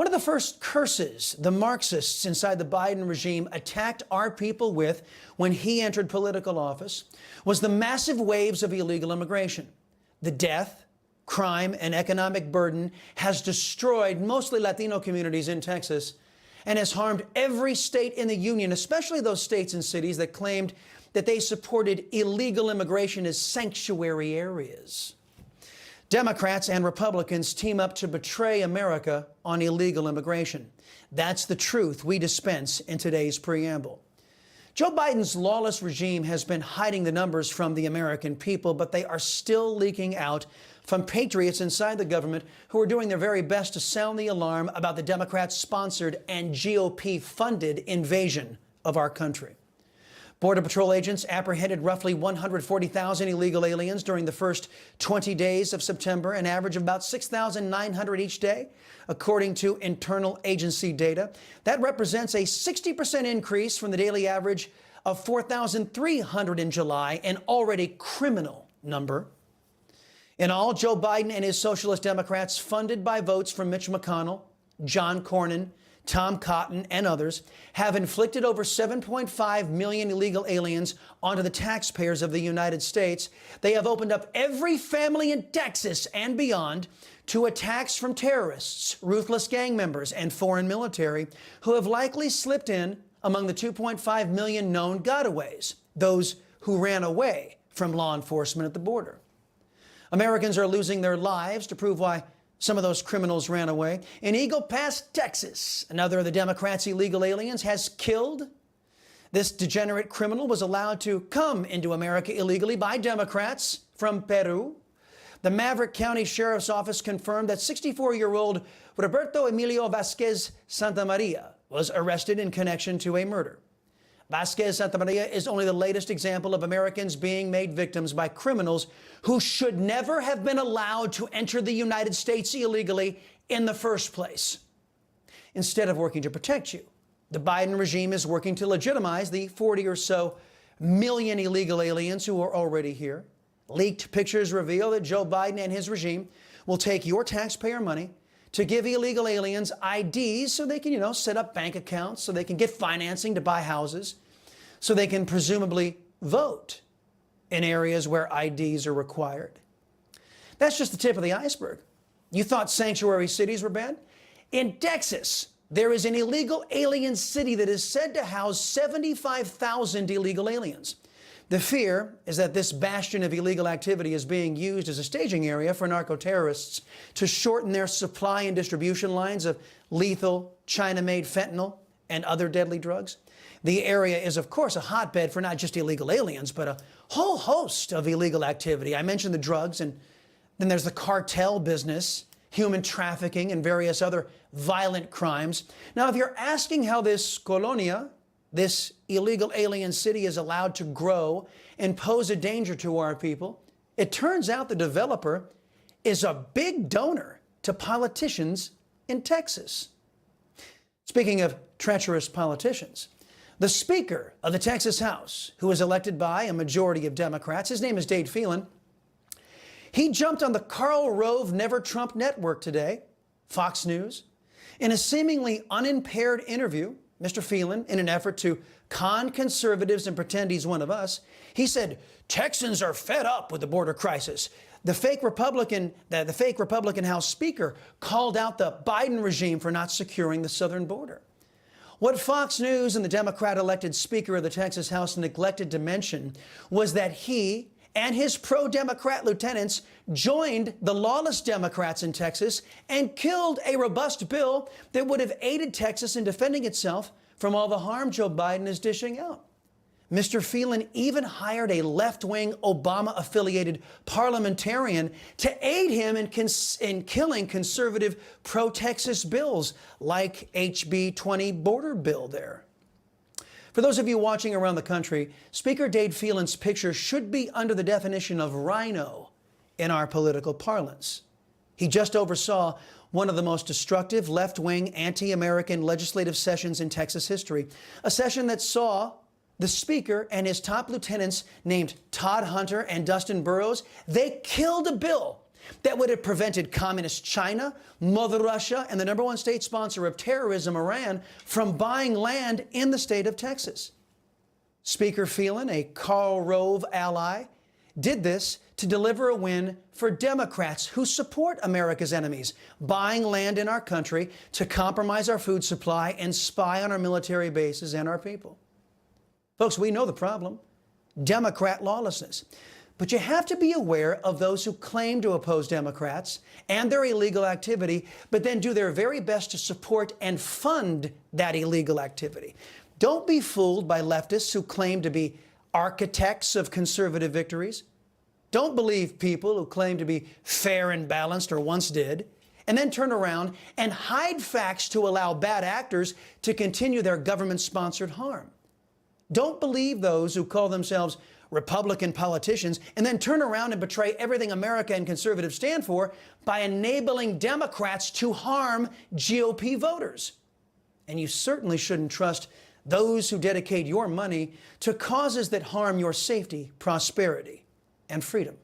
One of the first curses the Marxists inside the Biden regime attacked our people with when he entered political office was the massive waves of illegal immigration. The death, crime, and economic burden has destroyed mostly Latino communities in Texas and has harmed every state in the union, especially those states and cities that claimed that they supported illegal immigration as sanctuary areas. Democrats and Republicans team up to betray America on illegal immigration. That's the truth we dispense in today's preamble. Joe Biden's lawless regime has been hiding the numbers from the American people, but they are still leaking out from patriots inside the government who are doing their very best to sound the alarm about the Democrat-sponsored and GOP-funded invasion of our country. Border Patrol agents apprehended roughly 140,000 illegal aliens during the first 20 days of September, an average of about 6,900 each day, according to internal agency data. That represents a 60% increase from the daily average of 4,300 in July, an already criminal number. In all, Joe Biden and his Socialist Democrats, funded by votes from Mitch McConnell, John Cornyn, Tom Cotton, and others, have inflicted over 7.5 million illegal aliens onto the taxpayers of the United States. They have opened up every family in Texas and beyond to attacks from terrorists, ruthless gang members, and foreign military who have likely slipped in among the 2.5 million known gotaways, those who ran away from law enforcement at the border. Americans are losing their lives to prove why some of those criminals ran away. In Eagle Pass, Texas, another of the Democrats' illegal aliens has killed. This degenerate criminal was allowed to come into America illegally by Democrats from Peru. The Maverick County Sheriff's Office confirmed that 64-year-old Roberto Emilio Vasquez Santamaria was arrested in connection to a murder. Vasquez Santamaria is only the latest example of Americans being made victims by criminals who should never have been allowed to enter the United States illegally in the first place. Instead of working to protect you, the Biden regime is working to legitimize the 40 or so million illegal aliens who are already here. Leaked pictures reveal that Joe Biden and his regime will take your taxpayer money to give illegal aliens IDs so they can, set up bank accounts, so they can get financing to buy houses, so they can presumably vote in areas where IDs are required. That's just the tip of the iceberg. You thought sanctuary cities were bad? In Texas, there is an illegal alien city that is said to house 75,000 illegal aliens. The fear is that this bastion of illegal activity is being used as a staging area for narco-terrorists to shorten their supply and distribution lines of lethal China-made fentanyl and other deadly drugs. The area is, of course, a hotbed for not just illegal aliens, but a whole host of illegal activity. I mentioned the drugs, and then there's the cartel business, human trafficking, and various other violent crimes. Now, if you're asking how this Colonia, this illegal alien city, is allowed to grow and pose a danger to our people, it turns out the developer is a big donor to politicians in Texas. Speaking of treacherous politicians, the Speaker of the Texas House, who was elected by a majority of Democrats, his name is Dade Phelan, he jumped on the Karl Rove Never Trump network today, Fox News. In a seemingly unimpaired interview, Mr. Phelan, in an effort to con conservatives and pretend he's one of us, he said, Texans are fed up with the border crisis. The fake Republican House Speaker called out the Biden regime for not securing the southern border. What Fox News and the Democrat-elected Speaker of the Texas House neglected to mention was that he and his pro-Democrat lieutenants joined the lawless Democrats in Texas and killed a robust bill that would have aided Texas in defending itself from all the harm Joe Biden is dishing out. Mr. Phelan even hired a left-wing Obama-affiliated parliamentarian to aid him in killing conservative pro-Texas bills like HB 20 border bill there. For those of you watching around the country, Speaker Dade Phelan's picture should be under the definition of rhino in our political parlance. He just oversaw one of the most destructive left-wing anti-American legislative sessions in Texas history, a session that saw the Speaker and his top lieutenants named Todd Hunter and Dustin Burrows, they killed a bill that would have prevented communist China, Mother Russia, and the #1 state sponsor of terrorism, Iran, from buying land in the state of Texas. Speaker Phelan, a Karl Rove ally, did this to deliver a win for Democrats who support America's enemies, buying land in our country to compromise our food supply and spy on our military bases and our people. Folks, we know the problem: Democrat lawlessness. But you have to be aware of those who claim to oppose Democrats and their illegal activity, but then do their very best to support and fund that illegal activity. Don't be fooled by leftists who claim to be architects of conservative victories. Don't believe people who claim to be fair and balanced, or once did, and then turn around and hide facts to allow bad actors to continue their government-sponsored harm. Don't believe those who call themselves Republican politicians and then turn around and betray everything America and conservatives stand for by enabling Democrats to harm GOP voters. And you certainly shouldn't trust those who dedicate your money to causes that harm your safety, prosperity, and freedom.